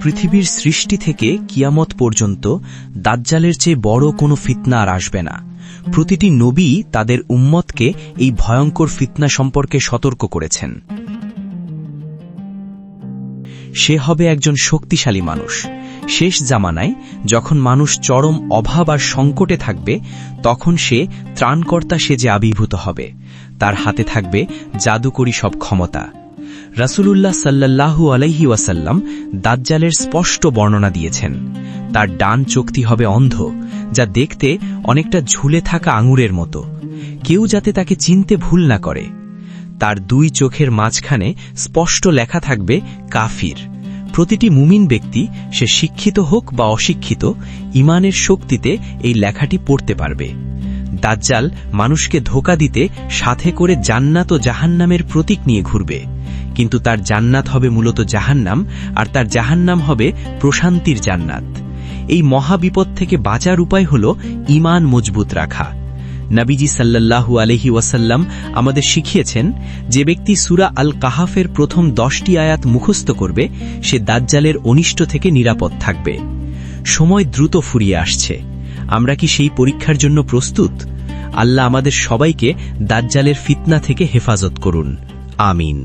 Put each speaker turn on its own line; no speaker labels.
পৃথিবীর সৃষ্টি থেকে কিয়ামত পর্যন্ত দাজ্জালের চেয়ে বড় কোনো ফিতনা আর আসবে না। প্রতিটি নবী তাদের উম্মতকে এই ভয়ঙ্কর ফিতনা সম্পর্কে সতর্ক করেছেন। সে হবে একজন শক্তিশালী মানুষ। শেষ জামানায় যখন মানুষ চরম অভাব আর সংকটে থাকবে, তখন সে ত্রাণকর্তা সেজে আবির্ভূত হবে। তার হাতে থাকবে জাদুকরী সব ক্ষমতা। রাসূলুল্লাহ সাল্লাল্লাহু আলাইহি ওয়াসাল্লাম দাজ্জালের স্পষ্ট বর্ণনা দিয়েছেন। তার ডান চোখটি হবে অন্ধ, যা দেখতে অনেকটা ঝুলে থাকা আঙুরের মতো। কেউ যাতে তাকে চিনতে ভুল না করে। তার দুই চোখের মাঝখানে স্পষ্ট লেখা থাকবে কাফির। প্রতিটি মুমিন ব্যক্তি, সে শিক্ষিত হোক বা অশিক্ষিত, ঈমানের শক্তিতে এই লেখাটি পড়তে পারবে। দাজ্জাল মানুষকে ধোঁকা দিতে সাথে করে জান্নাত ও জাহান্নামের প্রতীক নিয়ে ঘুরবে, কিন্তু তার জান্নাত হবে মূলত জাহান্নাম, আর তার জাহান্নাম হবে প্রশান্তির জান্নাত। এই মহাবিপদ থেকে বাঁচার উপায় হল ঈমান মজবুত রাখা। নবীজি সাল্লাল্লাহু আলাইহি ওয়াসাল্লাম আমাদের শিখিয়েছেন, যে ব্যক্তি সূরা আল কাহাফের প্রথম 10টি আয়াত মুখস্থ করবে, সে দাজ্জালের অনিষ্ট থেকে নিরাপদ থাকবে। সময় দ্রুত ফুরিয়ে আসছে। আমরা কি সেই পরীক্ষার জন্য প্রস্তুত? আল্লাহ আমাদের সবাইকে দাজ্জালের ফিতনা থেকে হেফাজত করুন। আমিন।